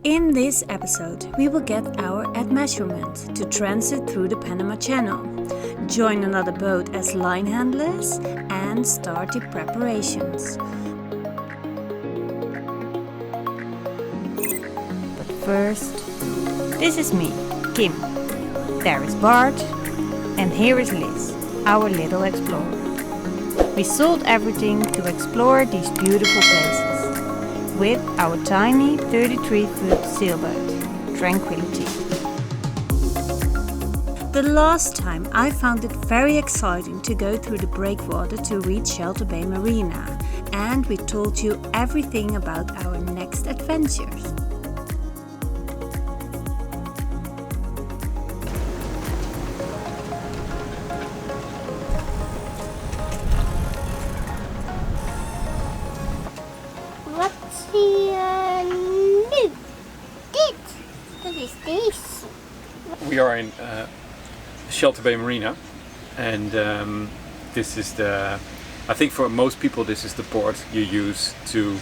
In this episode, we will get our Admeasurement to transit through the Panama Canal, join another boat as line handlers, and start the preparations. But first, this is me, Kim. There is Bart, and here is Liz, our little explorer. We sold everything to explore these beautiful places with our tiny 33-foot sailboat, Tranquillity. The last time I found it very exciting to go through the breakwater to reach Zeilschool de Veenhoop Marina, and we told you everything about our next adventures. What is this? We are in Zeilschool de Veenhoop Marina, and this is I think for most people this is the port you use to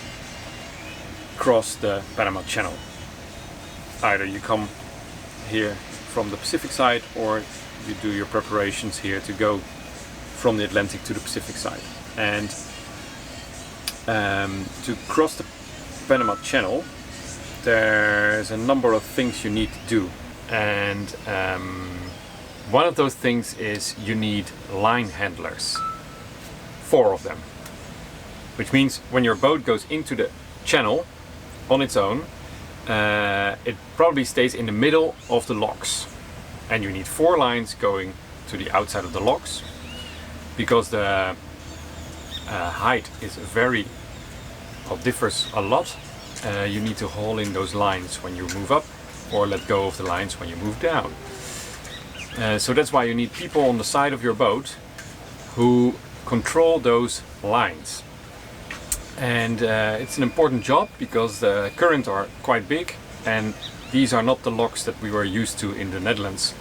cross the Panama Canal. Either you come here from the Pacific side, or you do your preparations here to go from the Atlantic to the Pacific side. And to cross the Panama Channel, there's a number of things you need to do, and one of those things is you need line handlers, 4 of them, which means when your boat goes into the channel on its own, it probably stays in the middle of the locks, and you need 4 lines going to the outside of the locks, because the height is differs a lot. You need to haul in those lines when you move up, or let go of the lines when you move down. So that's why you need people on the side of your boat who control those lines. And it's an important job because the currents are quite big, and these are not the locks that we were used to in the Netherlands.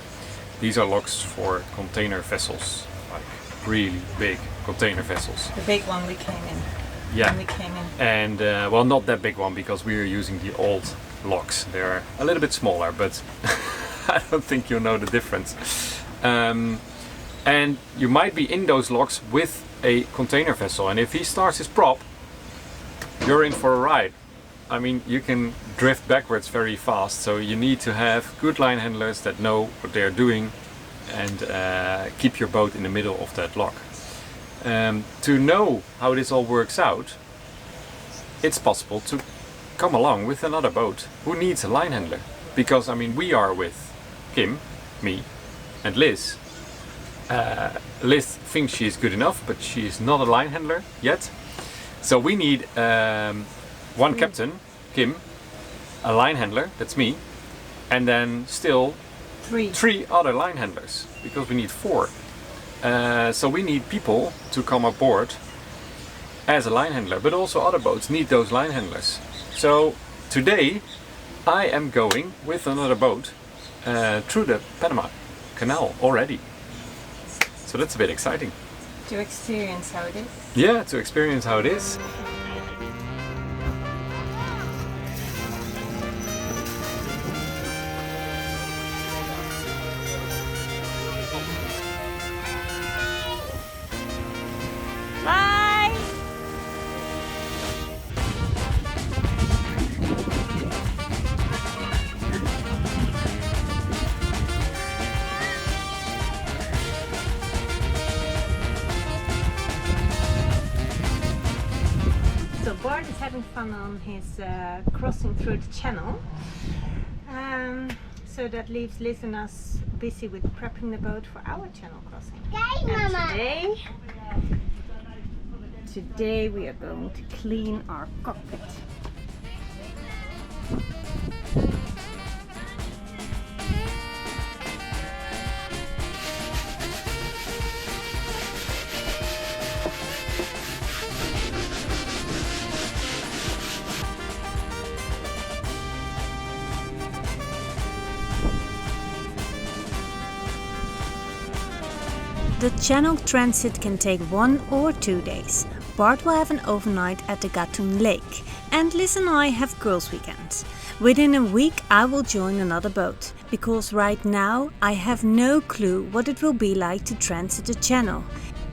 These are locks for container vessels, like really big container vessels. The big one we came in. Yeah, when we came in. And well, not that big one, because we are using the old locks. They're a little bit smaller, but I don't think you'll know the difference. And you might be in those locks with a container vessel, and if he starts his prop, you're in for a ride. I mean, you can drift backwards very fast, so you need to have good line handlers that know what they're doing and keep your boat in the middle of that lock. To know how this all works out, it's possible to come along with another boat who needs a line handler. Because, I mean, we are with Kim, me, and Liz. Liz thinks she is good enough, but she is not a line handler yet. So we need one captain, Kim, a line handler, that's me, and then still 3 other line handlers, because we need 4. So we need people to come aboard as a line handler, but also other boats need those line handlers. So today I am going with another boat through the Panama Canal already. So that's a bit exciting. To experience how it is. Yeah, to experience how it is. Bye! So Bart is having fun on his crossing through the channel. So that leaves Liz and us busy with prepping the boat for our channel crossing. And today we are going to clean our cockpit. The channel transit can take 1 or 2 days. Bart will have an overnight at the Gatun Lake, and Liz and I have girls' weekend. Within a week I will join another boat, because right now I have no clue what it will be like to transit the channel,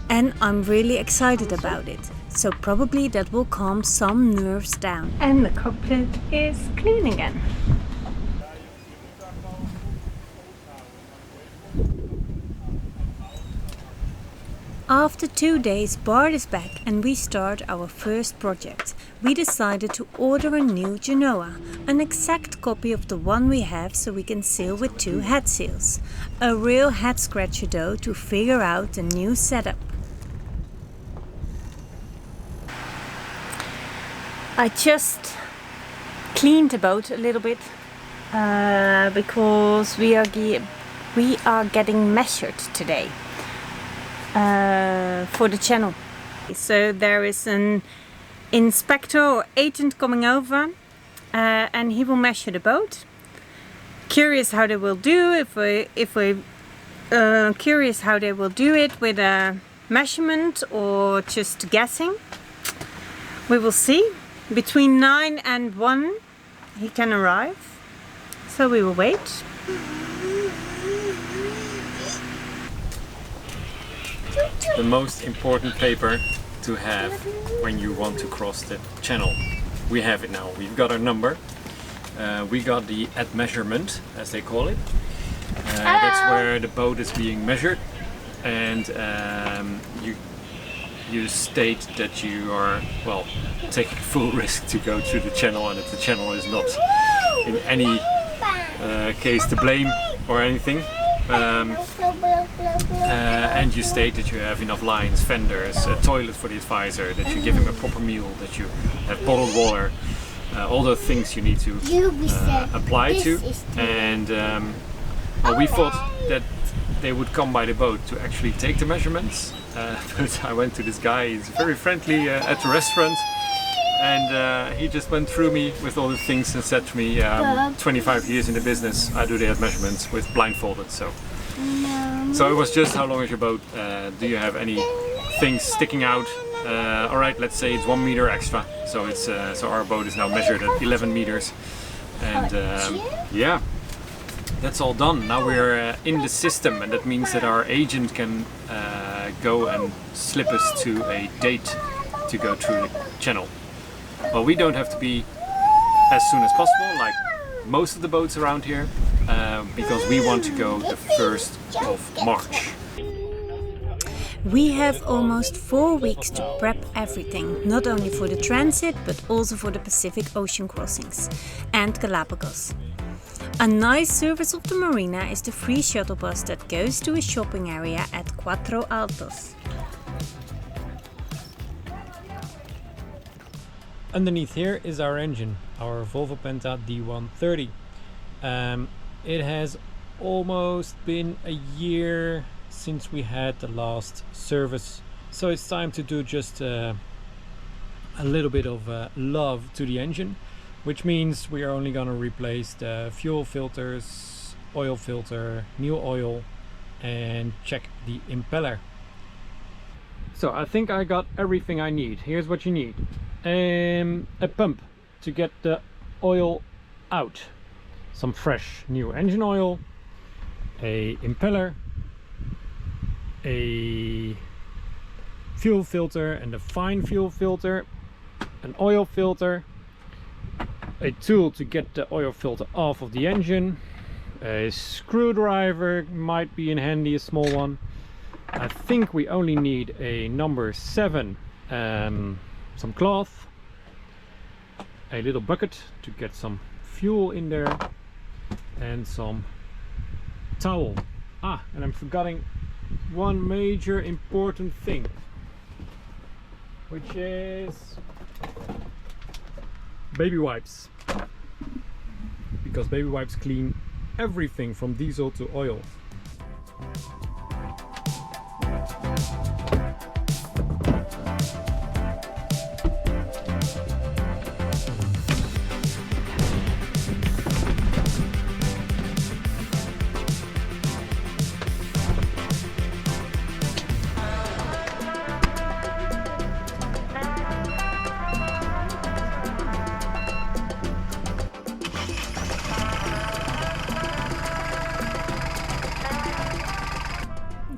and I'm really excited about it, so probably that will calm some nerves down. And the cockpit is clean again. After 2 days, Bart is back and we start our first project. We decided to order a new genoa, an exact copy of the one we have, so we can sail with 2 head sails. A real head scratcher though to figure out the new setup. I just cleaned the boat a little bit because we are getting measured today. For the channel. So there is an inspector or agent coming over and he will measure the boat. Curious how they will do curious how they will do it with a measurement or just guessing. We will see. Between 9 and 1 he can arrive. So we will wait. The most important paper to have when you want to cross the channel. We have it now. We've got our number. We got the Admeasurement, as they call it. That's where the boat is being measured, and you state that you are, well, taking full risk to go through the channel, and that the channel is not in any case to blame or anything. And you state that you have enough lines, fenders, a toilet for the advisor, that you give him a proper meal, that you have bottled water, all those things you need to apply to. And well, we thought that they would come by the boat to actually take the measurements, but I went to this guy, he's very friendly at the restaurant, and he just went through me with all the things and said to me, 25 years in the business, I do the measurements with blindfolded. So it was just, how long is your boat? Do you have any things sticking out? Alright, let's say it's 1 meter extra. So it's so our boat is now measured at 11 meters. And yeah, that's all done. Now we're in the system, and that means that our agent can go and slip us to a date to go through the channel. Well, we don't have to be as soon as possible, like most of the boats around here, because we want to go the 1st of March. We have almost 4 weeks to prep everything, not only for the transit but also for the Pacific Ocean crossings and Galapagos. A nice service of the marina is the free shuttle bus that goes to a shopping area at Cuatro Altos. Underneath here is our engine, our Volvo Penta D130. It has almost been a year since we had the last service, so it's time to do just a little bit of love to the engine, which means we are only going to replace the fuel filters, oil filter, new oil, and check the impeller. So I think I got everything I need. Here's what you need. A pump to get the oil out, some fresh new engine oil, a impeller, a fuel filter and a fine fuel filter, an oil filter, a tool to get the oil filter off of the engine, a screwdriver might be in handy, a small one. I think we only need a number 7, some cloth, a little bucket to get some fuel in there, and some towel. And I'm forgetting one major important thing, which is baby wipes, because baby wipes clean everything from diesel to oil.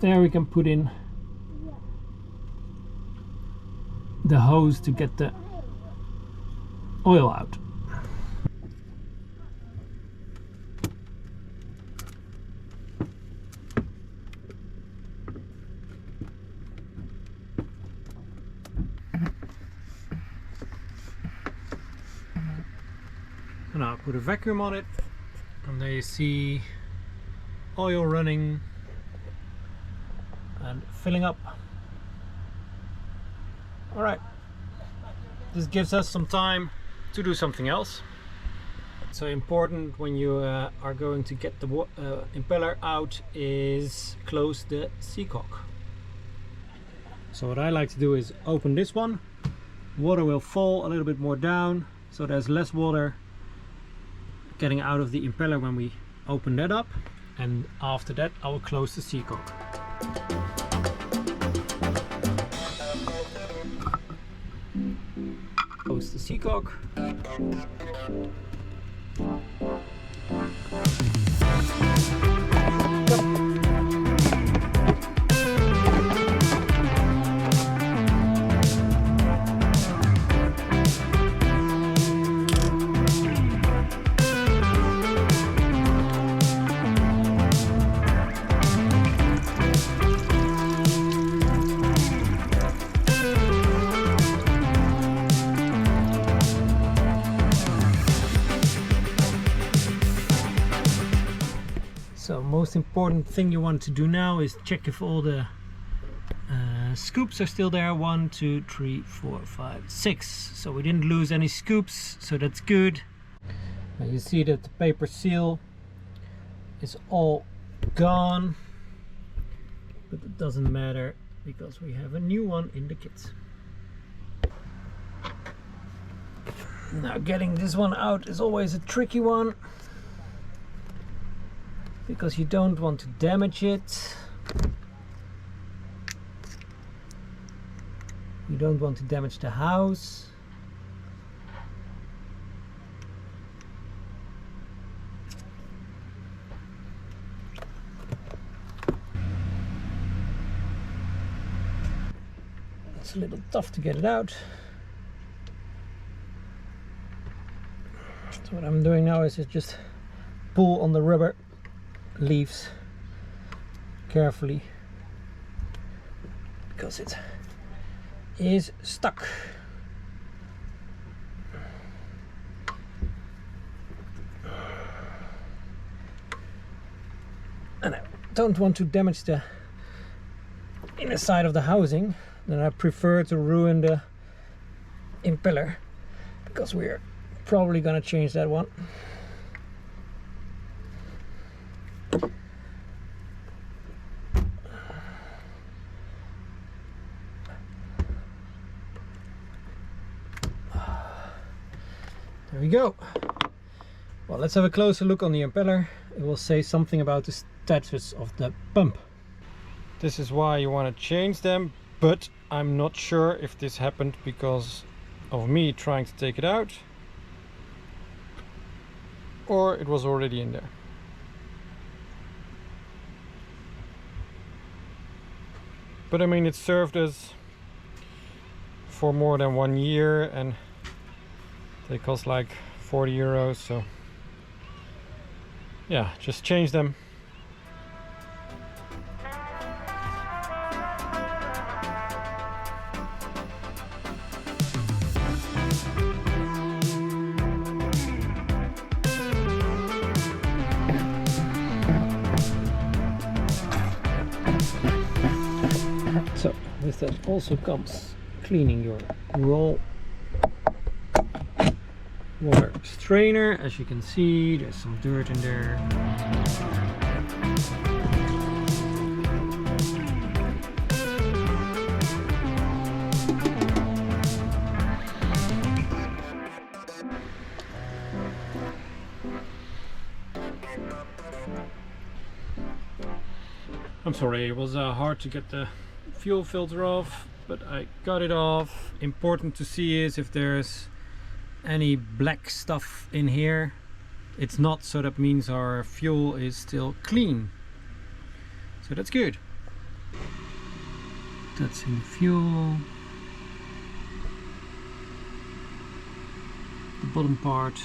there we can put in the hose to get the oil out. And now put a vacuum on it, and there you see oil running and filling up. Alright, this gives us some time to do something else. So important when you are going to get the impeller out is close the seacock. So what I like to do is open this one. Water will fall a little bit more down, so there's less water getting out of the impeller when we open that up, and after that I will close the seacock. Close the seacock. So most important thing you want to do now is check if all the scoops are still there. 1, 2, 3, 4, 5, 6. So we didn't lose any scoops, so that's good. Now you see that the paper seal is all gone, but it doesn't matter because we have a new one in the kit. Now getting this one out is always a tricky one, because you don't want to damage it. You don't want to damage the house. It's a little tough to get it out. So what I'm doing now is just pull on the rubber leaves carefully, because it is stuck. And I don't want to damage the inner side of the housing, then I prefer to ruin the impeller, because we're probably gonna change that one. There we go. Well, let's have a closer look on the impeller. It will say something about the status of the pump. This is why you want to change them, but I'm not sure if this happened because of me trying to take it out, or it was already in there. But I mean, it served us for more than 1 year, and they cost like 40 euros, so yeah, just change them. So with that also comes cleaning your roll water strainer. As you can see, there's some dirt in there. I'm sorry, it was hard to get the fuel filter off, but I got it off. Important to see is if there's any black stuff in here. It's not, so that means our fuel is still clean, so that's good. That's in the fuel. The bottom part.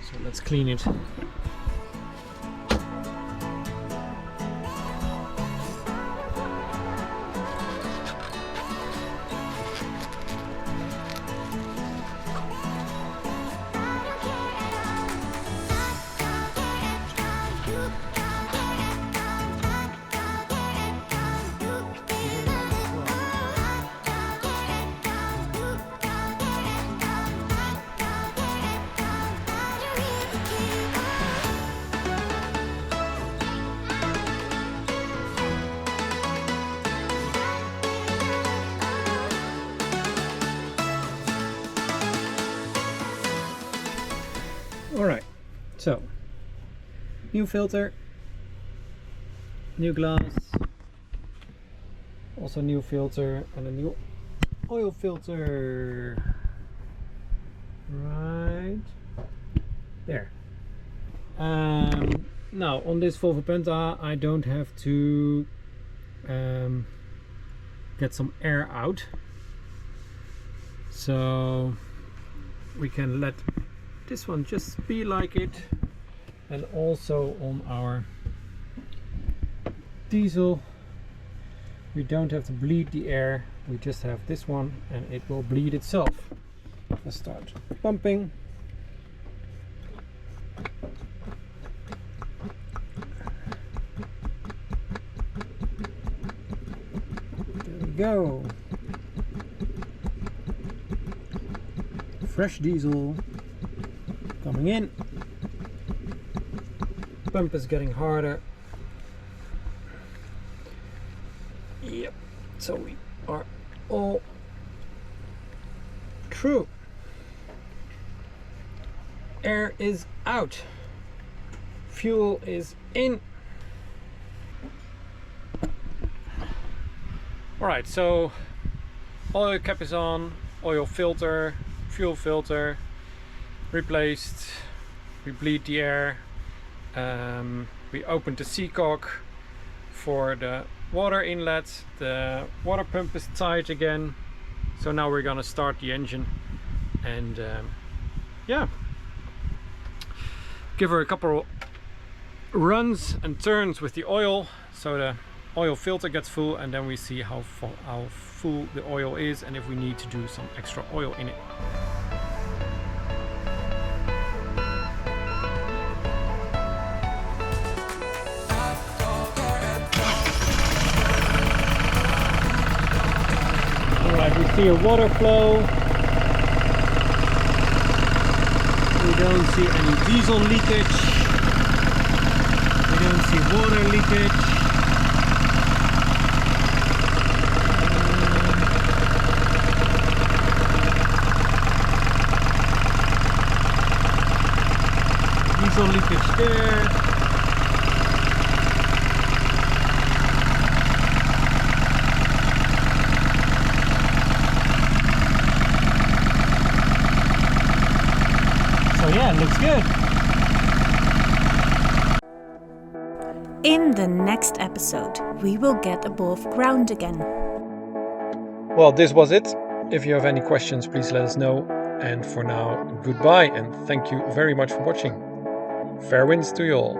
So let's clean it. Alright, so new filter, new glass, also new filter and a new oil filter. Right there. Now on this Volvo Penta I don't have to get some air out, so we can let this one just be like it. And also on our diesel we don't have to bleed the air, we just have this one and it will bleed itself. Let's start pumping. There we go. Fresh diesel coming in. Pump is getting harder. Yep, so we are all through. Air is out. Fuel is in. Alright, so oil cap is on, oil filter, fuel filter replaced. We bleed the air. We opened the seacock for the water inlet. The water pump is tight again. So now we're gonna start the engine and yeah, give her a couple runs and turns with the oil so the oil filter gets full, and then we see how full the oil is and if we need to do some extra oil in it. Alright, we see a water flow. We don't see any diesel leakage. We don't see water leakage. Diesel leakage there. So yeah, it looks good. In the next episode, we will get above ground again. Well, this was it. If you have any questions, please let us know. And for now, goodbye and thank you very much for watching. Fair winds to you all.